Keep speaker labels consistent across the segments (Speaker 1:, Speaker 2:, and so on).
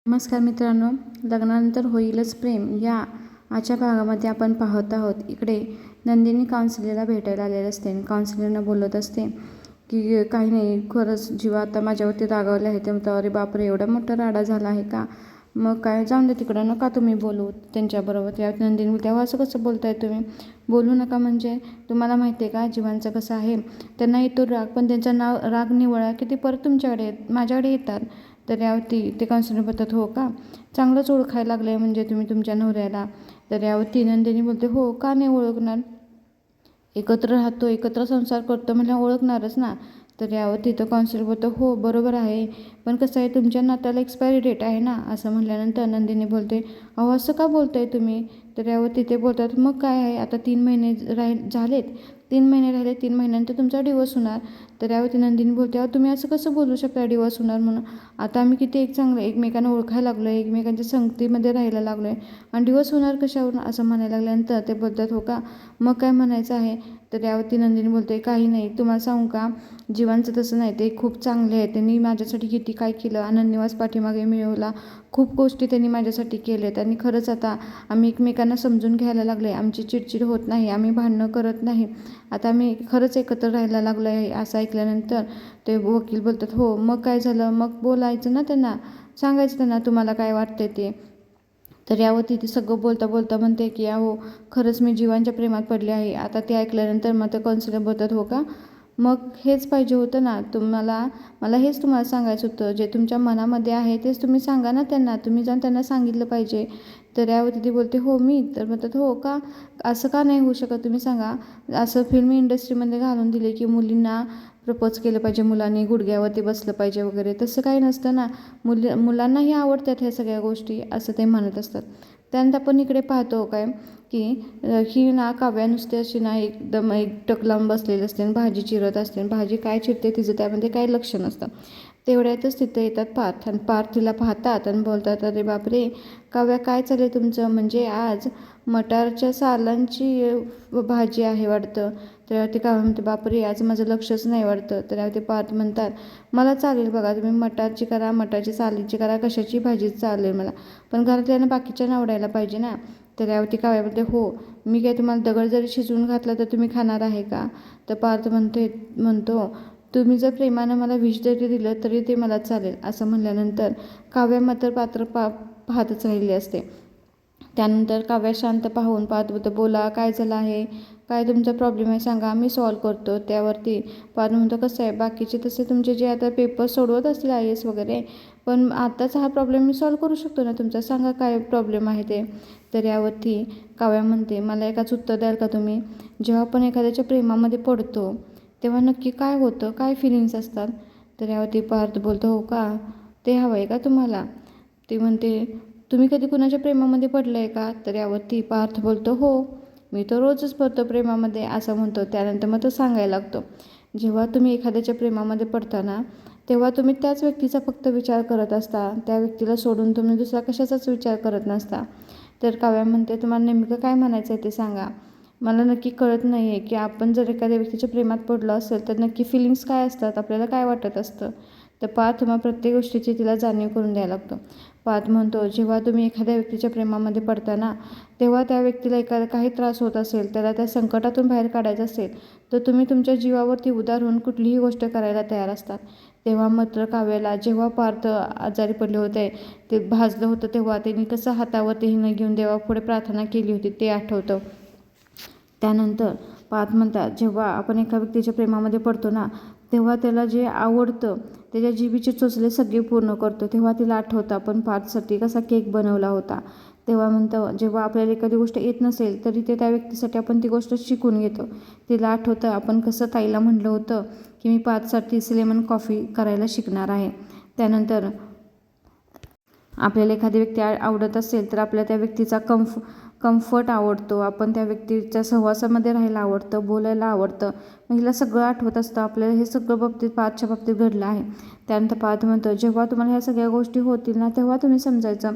Speaker 1: नमस्कार मित्रांनो, लग्नानंतर होईलच प्रेम या आजच्या भागामध्ये आपण पाहत आहोत. इकडे नंदिनी काउन्सिलरला भेटायला आलेले असते आणि काउन्सिलरना बोलत असते की काही नाही, खरंच जीवा आता माझ्यावरती रागावले आहे. ते म्हणतं, अरे बापरे, एवढा मोठा राडा झाला आहे का? मग काय, जाऊन दे तिकडं, नका तुम्ही बोलू त्यांच्याबरोबर. त्या नंदिनी बोलते, तेव्हा असं कसं बोलताय तुम्ही? बोलू नका म्हणजे तुम्हाला माहिती आहे का जीवांचं कसं आहे? त्यांना येतो राग, पण त्यांचा राग निवळा की ते परत तुमच्याकडे माझ्याकडे येतात. तर यावरती ते काउन्सिलर बोलतात, हो का, चांगलंच ओळखायला लागलं आहे म्हणजे तुम्ही तुमच्या नवऱ्याला. तर यावरती नंदिनी बोलते, हो का नाही ओळखणार, एकत्र राहतो, एकत्र संसार करतो म्हणजे ओळखणारच ना. तर यावर तिथं काउन्सिलर बोलतो, हो बरोबर आहे, पण कसं आहे तुमच्या नात्याला एक्सपायरी डेट आहे ना. असं म्हटल्यानंतर नंदिनी बोलते, अहो असं का बोलताय तुम्ही? तर यावर तिथे बोलतात, मग काय आहे, आता 3 महिने झालेत, 3 महिने राहिले, 3 महिन्यानंतर तुमचा डिवोर्स होणार. तर यावरती नंदिनी बोलते, अहो तुम्ही असं कसं बोलू शकता डिवोर्स होणार म्हणून? आता आम्ही किती चांगलं एकमेकांना ओळखायला लागलो आहे, एकमेकांच्या संगतीमध्ये राहायला लागलो आहे, आणि डिवोर्स होणार कशावरून असं म्हणायला लागल्यानंतर ते बोलतात, हो का, मग काय म्हणायचं आहे? तर यावरती नंदिनी बोलते, काही नाही, तुम्हाला सांगू का, जीवांचं तसं नाही, ते खूप चांगले आहे, त्यांनी माझ्यासाठी किती काय केलं, आनंद निवास पाठीमागे मिळवला, खूप गोष्टी त्यांनी माझ्यासाठी केल्यात, आणि खरंच आता आम्ही एकमेकांना समजून घ्यायला लागलो आहे, आमची चिडचिड होत नाही, आम्ही भांडणं करत नाही, आता आम्ही खरंच एकत्र राहायला लागलो आहे. असं ऐकल्यानंतर ते वकील बोलतात, हो मग काय झालं, मग बोलायचं ना त्यांना, सांगायचं त्यांना तुम्हाला काय वाटते ते. तर यावरती ती सगळं बोलता बोलता म्हणते की अहो खरंच मी जीवांच्या प्रेमात पडले आहे. आता ते ऐकल्यानंतर मग ते काउन्सिलर बोलतात, हो का, मग हेच पाहिजे होतं ना तुम्हाला, मला हेच तुम्हाला सांगायचं होतं, जे तुमच्या मनामध्ये आहे तेच तुम्ही सांगा ना त्यांना, तुम्ही जाऊन त्यांना सांगितलं पाहिजे. तर यावरती ती बोलते, हो मी, तर म्हणतात, हो का, असं का नाही होऊ शकत, तुम्ही सांगा. असं फिल्म इंडस्ट्रीमध्ये घालून दिले की मुलींना प्रपोज केलं पाहिजे, मुलांनी गुडघ्यावरती बसलं पाहिजे वगैरे, तसं काही नसतं ना. मुलांनाही आवडतात ह्या सगळ्या गोष्टी, असं ते म्हणत असतात. त्यानंतर आपण इकडे पाहतो काय की ही ना काव्या नुसते अशी ना एकदम एकटक लावून बसलेली असते आणि भाजी चिरत असते, आणि भाजी काय चिरते तिचं त्यामध्ये काही लक्ष नसतं. तेवढ्यातच तिथं येतात पार्थ, आणि पार्थ तिला पाहतात आणि बोलतात, अरे बापरे काव्या, काय चाललं तुमचं, म्हणजे आज मटारच्या सालांची भाजी आहे वाटतं. त्यावरती काव्या म्हणते, बापरे आज माझं लक्षच नाही वाटतं. तर यावरती पार्थ म्हणतात, मला चालेल बघा, तुम्ही मटारची करा, मटारची सालीची करा, कशाची भाजी चालेल मला, पण घरातल्यानं बाकीच्या आवडायला पाहिजे ना. तर यावरती काव्या म्हणते, हो मी काय तुम्हाला दगड जरी शिजवून घातला तर तुम्ही खाणार आहे का? तर पार्थ म्हणतो, तुम्ही जर प्रेमानं मला विष जरी दिलं तरी ते मला चालेल. असं म्हणल्यानंतर काव्या मात्र पाहतच राहिली असते. त्यानंतर काव्या शांत पाहून पाहत होतं, बोला काय झालं आहे, काय तुमचा प्रॉब्लेम आहे सांगा, मी सॉल्व करतो. त्यावरती पाहत म्हणतो, कसं आहे बाकीचे तसे तुमचे जे आता पेपर सोडवत असतील IAS वगैरे, पण आताचा हा प्रॉब्लेम मी सॉल्व करू शकतो ना तुमचा, सांगा काय प्रॉब्लेम आहे ते. तर यावरती काव्या म्हणते, मला एकाच उत्तर द्याल का तुम्ही, जेव्हा आपण एखाद्याच्या प्रेमामध्ये पडतो तेव्हा नक्की काय होतं, काय फिलिंग्स असतात? तर यावरती पार्थ बोलतो, हो का, ते हवं आहे का तुम्हाला? ती म्हणते, तुम्ही कधी कुणाच्या प्रेमामध्ये पडलं आहे का? तर यावरती पार्थ बोलतो, हो मी तर रोजच पडतो प्रेमामध्ये, असं म्हणतो. त्यानंतर मग तो सांगायला लागतो, जेव्हा तुम्ही एखाद्याच्या प्रेमामध्ये पडता ना, तेव्हा तुम्ही त्याच व्यक्तीचा फक्त विचार करत असता, त्या व्यक्तीला सोडून तुम्ही दुसरा कशाचाच विचार करत नसता. तर काव्या म्हणते, तुम्हाला नेमकं काय म्हणायचं आहे ते सांगा, मला नक्की कळत नाही आहे की आपण जर एखाद्या व्यक्तीच्या प्रेमात पडलो असेल तर नक्की फिलिंग्स काय असतात, आपल्याला काय वाटत असतं. तर पार्थ मग प्रत्येक गोष्टीची तिला जाणीव करून द्यायला लागतो. पार्थ म्हणतो, जेव्हा तुम्ही एखाद्या व्यक्तीच्या प्रेमामध्ये पडता ना, तेव्हा त्या व्यक्तीला एखादा काही त्रास होत असेल, त्याला त्या संकटातून बाहेर काढायचं असेल, तर तुम्ही तुमच्या जीवावरती उदार होऊन कुठलीही गोष्ट करायला तयार असतात. तेव्हा मात्र काव्याला जेव्हा पार्थ आजारी पडले होते, ते भाजलं होतं, तेव्हा त्यांनी कसं हातावरती हिनं घेऊन देवापुढे प्रार्थना केली होती ते आठवतं. त्यानंतर पार्थ म्हणतात, जेव्हा आपण एका व्यक्तीच्या प्रेमामध्ये पडतो ना, तेव्हा त्याला जे आवडतं त्याच्या जिभेचे चोचले सगळे पूर्ण करतो. तेव्हा तिला आठवतं आपण पार्थसाठी कसा केक बनवला होता. तेव्हा म्हणतं, जेव्हा आपल्याला एखादी गोष्ट येत नसेल तरी ते त्या व्यक्तीसाठी आपण ती गोष्ट शिकून घेतो. तिला आठवतं आपण कसं ताईला म्हटलं होतं की मी पार्थसाठी लेमन कॉफी करायला शिकणार आहे. त्यानंतर आपल्याला एखादी व्यक्ती आवडत असेल तर आपल्याला त्या व्यक्तीचा कम्फर्ट आवडतो, आपण त्या व्यक्तीच्या सहवासामध्ये राहायला आवडतं, बोलायला आवडतं. मग हिला सगळं आठवत असतं, आपल्याला हे सगळं बाबतीत पार्थच्या बाबतीत घडलं आहे. त्यानंतर पार्थ म्हणतो, जेव्हा तुम्हाला ह्या सगळ्या गोष्टी होतील ना, तेव्हा तुम्ही समजायचं,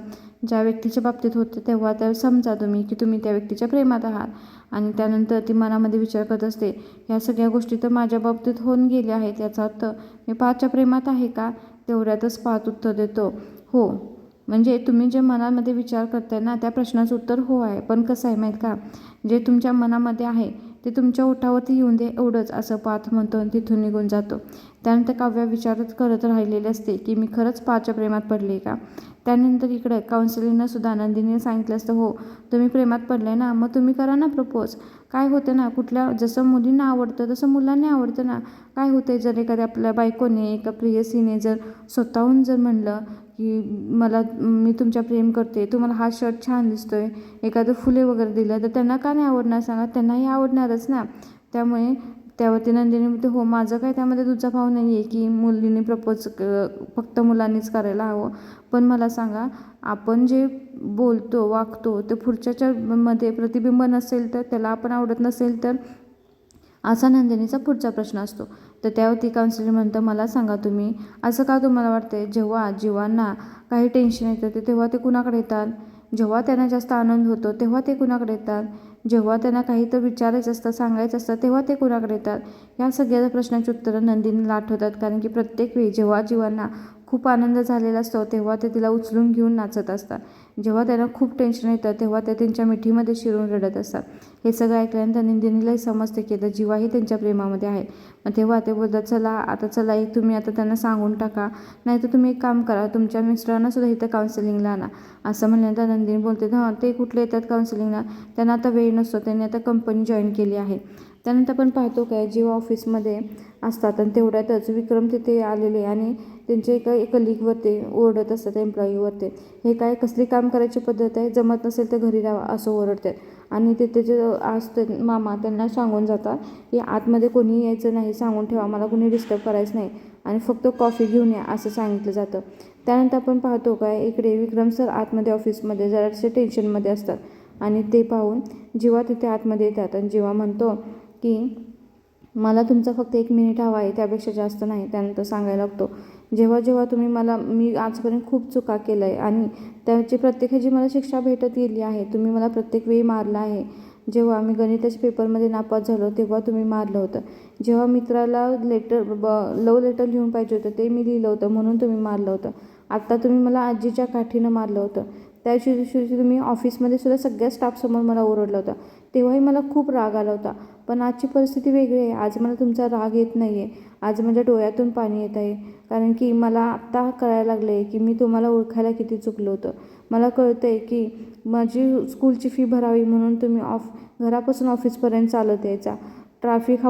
Speaker 1: ज्या व्यक्तीच्या बाबतीत होतं तेव्हा त्या समजा तुम्ही की तुम्ही त्या व्यक्तीच्या प्रेमात आहात. आणि त्यानंतर ती मनामध्ये विचार करत असते, ह्या सगळ्या गोष्टी तर माझ्या बाबतीत होऊन गेल्या आहेत, याचा अर्थ मी पार्थच्या प्रेमात आहे का? तेवढ्यातच पार्थ उत्तर देतो, हो म्हणजे तुम्ही जे मनामध्ये विचार करताय ना, त्या प्रश्नाचं उत्तर हो आहे. पण कसं आहे माहीत का, जे तुमच्या मनामध्ये आहे ते तुमच्या ओठावरती येऊन दे एवढंच, असं पार्थ म्हणतो आणि तिथून निघून जातो. त्यानंतर काव्या विचारच करत राहिलेली असते की मी खरंच पार्थच्या प्रेमात पडले का. त्यानंतर इकडं काउन्सिलिंगनं सुद्धा नंदिनीने सांगितलं असतं, हो तुम्ही प्रेमात पडले ना, मग तुम्ही करा ना प्रपोज. काय होतं ना, जसं मुलींना आवडतं तसं मुलांना आवडतं ना. काय होतं जर एखाद्या आपल्या बायकोने, एका प्रेयसीने जर स्वतःहून जर म्हणलं की मी तुमच्या प्रेम करते, तुम्हाला हा शर्ट छान दिसतोय, एखादं फुले वगैरे दिलं तर त्यांना का नाही आवडणार सांगा, त्यांनाही आवडणारच ना. त्यामुळे त्यावरती नंदिनी म्हणते, हो माझं काय त्यामध्ये तुझा भाव नाही आहे की मुलींनी प्रपोज फक्त मुलांनीच करायला हवं. पण मला सांगा, आपण जे बोलतो वागतो ते पुढच्याच्या मध्ये प्रतिबिंब नसेल तर, त्याला आपण आवडत नसेल तर, असा नंदिनीचा पुढचा प्रश्न असतो. तर त्यावरती काउन्सिलर म्हणतं, मला सांगा तुम्ही असं का तुम्हाला वाटते, जेव्हा जीवांना काही टेन्शन येतं ते तेव्हा ते कुणाकडे येतात, जेव्हा त्यांना जास्त आनंद होतो तेव्हा ते कुणाकडे येतात, जेव्हा त्यांना काही तर विचारायचं असतं, सांगायचं असतं तेव्हा ते कुणाकडे येतात. या सगळ्या प्रश्नांची उत्तरं नंदिनीला आठवतात. कारण की प्रत्येक वेळी जेव्हा जीवांना खूप आनंद झालेला असतो तेव्हा ते तिला उचलून घेऊन नाचत असतात, जेव्हा त्यांना खूप टेन्शन येतं तेव्हा ते त्यांच्या मिठीमध्ये शिरून रडत असतात. हे सगळं ऐकल्यानंतर नंदिनीलाही समजते की जीवाही त्यांच्या प्रेमामध्ये आहे. मग तेव्हा ते बोलतात, चला एक तुम्ही आता त्यांना सांगून टाका, नाही तर तुम्ही एक काम करा, तुमच्या मिस्टरांना सुद्धा इथं काउन्सिलिंगला आणा. असं म्हणल्यानंतर नंदिनी बोलते, हां ते कुठले येतात काउन्सिलिंगला, त्यांना आता वेळ नसतो, त्यांनी आता कंपनी जॉईन केली आहे. त्यानंतर आपण पाहतो काय, जीवा ऑफिसमध्ये असतात आणि तेवढ्यातच विक्रम तिथे आलेले आणि त्यांचे एका कलिगवरती ओरडत असतात, एम्प्लॉईवरती, हे काय कसली काम करायची पद्धत आहे, जमत नसेल तर घरी राहा असं ओरडतात. आणि तिथे जे असते मामा त्यांना सांगून जातात की आतमध्ये कोणी यायचं नाही, सांगून ठेवा, मला कोणी डिस्टर्ब करायचं नाही आणि फक्त कॉफी घेऊन या असं सांगितलं जातं. त्यानंतर आपण पाहतो काय, इकडे विक्रम सर आतमध्ये ऑफिसमध्ये जरासे टेन्शनमध्ये असतात आणि ते पाहून जीवा तिथे आतमध्ये येतात आणि जीवा म्हणतो की मला तुमचा फक्त 1 मिनिट हवा आहे, त्यापेक्षा जास्त नाही. त्यानंतर सांगायला लागतो, जेव्हा तुम्ही मी आजपर्यंत खूप चुका केल्या आहे आणि त्याची प्रत्येकाची मला शिक्षा भेटत गेली आहे. तुम्ही मला प्रत्येक वेळी मारलं आहे. जेव्हा मी गणिताच्या पेपरमध्ये नापास झालो तेव्हा तुम्ही मारलं होतं. जेव्हा मित्राला लव्ह लेटर लिहून पाहिजे होतं ते मी लिहिलं होतं म्हणून तुम्ही मारलं होतं. आत्ता तुम्ही मला आजीच्या काठीनं मारलं होतं. त्या दिवशी तुम्ही ऑफिसमध्ये सुद्धा सगळ्या स्टाफसमोर मला ओरडलं होतं, तेव्हाही मला खूप राग आला होता. पण आजची परिस्थिती वेगळी आहे. आज मला तुमचा राग येत नाही आहे. आज माझ्या डोळ्यातून पाणी येत आहे. कारण की मला आत्ता कळायला लागलं आहे की मी तुम्हाला ओळखायला किती चुकलं होतं. मला कळतं आहे की माझी स्कूलची फी भरावी म्हणून तुम्ही घरापासून ऑफिसपर्यंत चालत यायचा. ट्रॅफिक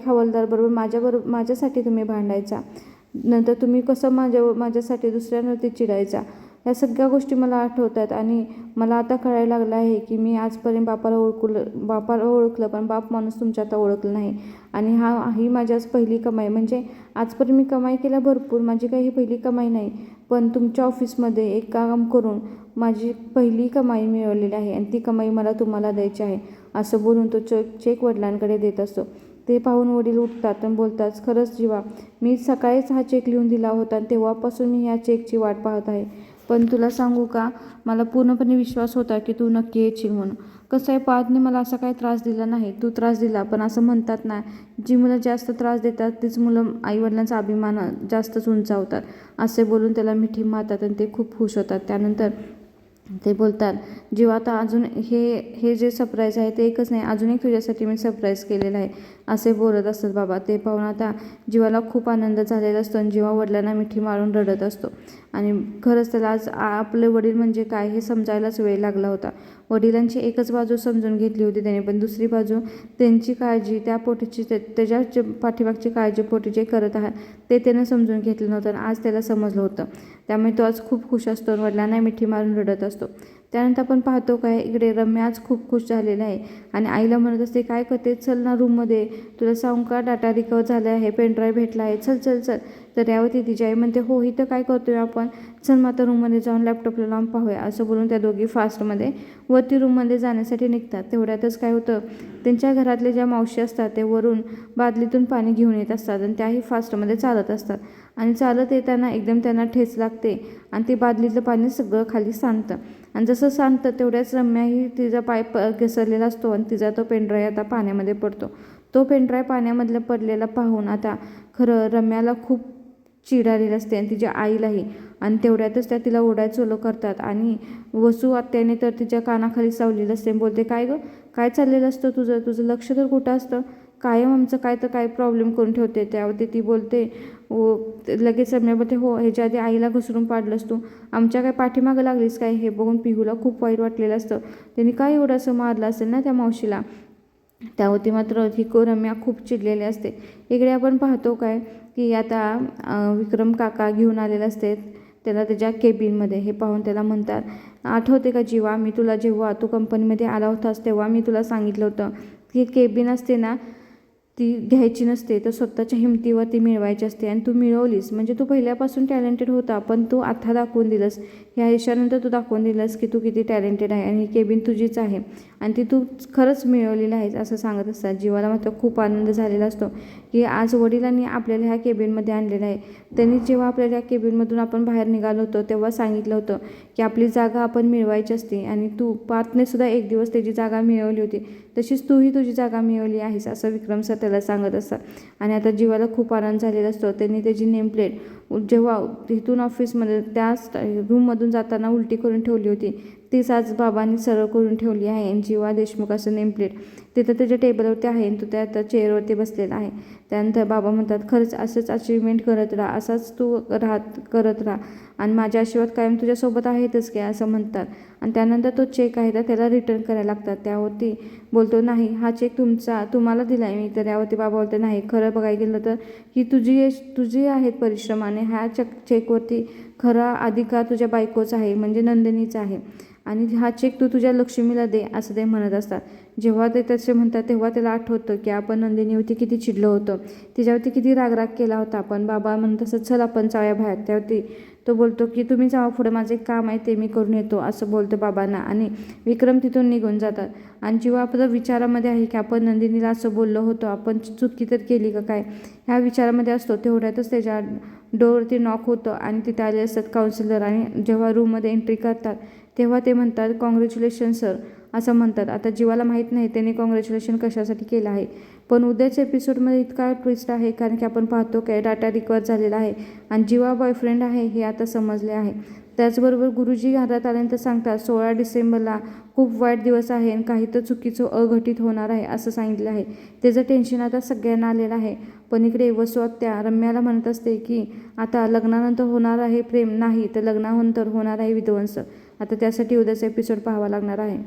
Speaker 1: हवालदारबरोबर माझ्यासाठी तुम्ही भांडायचा. नंतर तुम्ही कसं माझ्यासाठी दुसऱ्यांवरती चिडायचा. ह्या सगळ्या गोष्टी मला आठवतात आणि मला आता कळायला लागलं आहे की मी आजपर्यंत बापाला ओळखलं पण बाप माणूस तुमच्या आता ओळखलं नाही. आणि ही माझी आज पहिली कमाई, म्हणजे आजपर्यंत मी कमाई केल्या भरपूर, माझी काही ही पहिली कमाई नाही. पण तुमच्या ऑफिसमध्ये एक काम करून माझी पहिली कमाई मिळवलेली आहे आणि ती कमाई मला तुम्हाला द्यायची आहे. असं बोलून तो चेक वडिलांकडे देत असतो. ते पाहून वडील उठतात आणि बोलतात, खरंच जीवा, मी सकाळीच हा चेक लिहून दिला होता आणि तेव्हापासून मी ह्या चेकची वाट पाहत आहे. पण तुला सांगू का, मला पूर्णपणे विश्वास होता की तू नक्की येशील म्हणून. कसं आहे, पार्थने मला असा काही त्रास दिला नाही, तू त्रास दिला. पण असं म्हणतात ना, जी मुलं जास्त त्रास देतात तीच मुलं आईवडिलांचा अभिमान जास्तच उंचावतात. असे बोलून त्याला मिठी मारतात आणि ते खूप खुश होतात. त्यानंतर ते बोलतात, जीवा आता अजून हे जे सरप्राईज आहे ते एकच नाही, अजून एक तुझ्यासाठी मी सरप्राईज केलेलं आहे, असे बोलत असतात बाबा. ते पाहून आता जीवाला खूप आनंद झालेला असतो आणि जीवा वडिलांना मिठी मारून रडत असतो. आणि खरंच त्याला आज आपले वडील म्हणजे काय हे समजायलाच वेळ लागला होता. वडिलांची एकच बाजू समजून घेतली होती त्याने, पण दुसरी बाजू त्यांची काळजी, त्या पोटीची त्याच्या पाठीमागची काळजी पोटी जे करत आहात ते त्यानं समजून घेतलं नव्हतं आणि आज त्याला समजलं होतं. त्यामुळे तो आज खूप खुश असतो आणि वडिलांना मिठी मारून रडत असतो. त्यानंतर आपण पाहतो काय, इकडे रम्या आज खूप खुश झालेला आहे आणि आईला म्हणत असते, काय करते, चल ना रूममध्ये, तुला सांगू का डाटा रिकवर झाला आहे, पेनड्राईव्ह भेटला आहे, चल चल चल. तर यावरती तिची आई म्हणते, हो इथं काय करतोय आपण, चल मग आता रूममध्ये जाऊन लॅपटॉपला लावून पाहूया. असं बोलून त्या दोघी फास्टमध्ये वरती रूममध्ये जाण्यासाठी निघतात. तेवढ्यातच काय होतं, त्यांच्या घरातले ज्या मावशी असतात ते वरून बादलीतून पाणी घेऊन येत असतात आणि त्याही फास्टमध्ये चालत असतात आणि चालत येताना एकदम त्यांना ठेच लागते आणि ते बादलीतलं पाणी सगळं खाली सांडतं. आणि जसं सांडतं तेवढ्याच रम्याही तिचा पाय घसरलेला असतो आणि तिचा तो पेनड्राईव्ह आता पाण्यामध्ये पडतो. तो पेनड्राईव्ह पाण्यामधला पडलेला पाहून आता खरं रम्याला खूप चिड आलेली असते आणि तिच्या आईलाही. आणि तेवढ्यातच त्या तिला ओरडायला चालू करतात आणि वसू आत्याने तर तिच्या कानाखाली सावलेलं असते. बोलते, काय गं, काय चाललेलं असतं तुझं लक्ष तर कुठं असतं, कायम आमचं काय तर काय प्रॉब्लेम करून ठेवते. त्यावरती ती बोलते, लगेच रम्या बोलते, हो ह्याच्या आधी आईला घसरून पाडलंस तू, आमच्या काय पाठीमागं लागलीस काय. हे बघून पिहूला खूप वाईट वाटलेलं असतं. त्यांनी काय एवढं असं मारलं असेल ना त्या मावशीला. त्यावरती मात्र ही रम्या खूप चिडलेली असते. इकडे आपण पाहतो काय की आता विक्रम काका घेऊन आलेले असते त्याला त्याच्या केबिनमध्ये. हे पाहून त्याला म्हणतात, आठवते का जीवा, मी तुला जेव्हा तू कंपनीमध्ये आला होतास तेव्हा मी तुला सांगितलं होतं की केबिन असते ना ती घ्यायची नसते, तर स्वतःच्या हिमतीवर ती मिळवायची असते. आणि तू मिळवलीस म्हणजे तू पहिल्यापासून टॅलेंटेड होता, पण तू आता दाखवून दिलंस, ह्या आयुष्यानंतर तू दाखवून दिलंस की तू किती टॅलेंटेड आहे आणि ही केबिन तुझीच आहे आणि ती तू खरंच मिळवलेली आहेस असं सांगत असतात. जीवाला मात्र खूप आनंद झालेला असतो की आज वडिलांनी आपल्याला ह्या केबिनमध्ये आणलेलं आहे. त्यांनी जेव्हा आपल्याला ह्या केबिनमधून आपण बाहेर निघालो होतो तेव्हा सांगितलं होतं की आपली जागा आपण मिळवायची असते आणि तू पार्थनेसुद्धा एक दिवस त्याची जागा मिळवली होती, तशीच तूही तुझी जागा मिळवली आहेस असं विक्रम सर त्याला सांगत असतात. आणि आता जीवाला खूप आनंद झालेला असतो. त्यांनी त्याची नेमप्लेट जेव्हा तिथून ऑफिसमध्ये त्या रूममधून जाताना उलटी करून ठेवली होती तीच आज बाबांनी सरळ करून ठेवली आहे. आणि जीवा देशमुख असं नेमप्लेट तिथं त्याच्या टेबलवरती आहे आणि तो त्या आता चेअरवरती बसलेला आहे. त्यानंतर बाबा म्हणतात, खरंच असंच अचिव्हमेंट करत राहा, असाच तू करत राहा आणि माझ्या आशीर्वाद कायम तुझ्यासोबत आहेतच काय असं म्हणतात. आणि त्यानंतर तो चेक आहे तर त्याला रिटर्न करायला लागतात. त्यावरती बोलतो, नाही हा चेक तुम्हाला दिला आहे मी. तर त्यावरती बाबा बोलतो, नाही खरं बघायला गेलं तर ही तुझी आहेत परिश्रम आणि ह्या चेकवरती खरा अधिकार तुझ्या बायकोचा आहे म्हणजे नंदिनीचा आहे आणि हा चेक तू तुझ्या लक्ष्मीला दे असं ते म्हणत असतात. जेव्हा ते तसे म्हणतात तेव्हा त्याला आठवतं की आपण नंदिनीवरती किती चिडलं होतं, तिच्यावरती किती रागराग केला होता. पण बाबा म्हणत असत, चल आपण जाऊया बाहेर. त्यावरती तो बोलतो की तुम्ही जावा पुढे, माझं एक काम आहे ते मी करून येतो असं बोलतो बाबांना. आणि विक्रम तिथून निघून जातात. आणि जेव्हा आपलं विचारामध्ये आहे की आपण नंदिनीला असं बोललो होतो, आपण चुकी तर केली का काय ह्या विचारामध्ये असतो, तेवढ्यातच त्याच्या डोअरवरती नॉक होतं आणि तिथे आले असतात काउन्सिलर. आणि जेव्हा रूममध्ये एंट्री करतात तेव्हा ते म्हणतात, कॉंग्रॅच्युलेशन सर असं म्हणतात. आता जीवाला माहीत नाही त्याने कॉंग्रॅच्युलेशन कशासाठी केलं आहे, पण उद्याच्या एपिसोडमध्ये इतका ट्विस्ट आहे कारण की आपण पाहतो काय डाटा रिकवर झालेला आहे आणि जीवा बॉयफ्रेंड आहे हे आता समजले आहे. त्याचबरोबर गुरुजी घरात आल्यानंतर सांगतात 16 डिसेंबरला खूप वाईट दिवस आहे आणि काही तर चुकीचं अघटित होणार आहे असं सांगितलं आहे. त्याचं टेन्शन आता सगळ्यांना आलेलं आहे. पण इकडे वसू आत्या रम्याला म्हणत असते की आता लग्नानंतर होणार आहे प्रेम, नाही तर लग्नानंतर होणार आहे विध्वंस. आता त्यासाठी उद्याचा एपिसोड पाहावा लागणार आहे.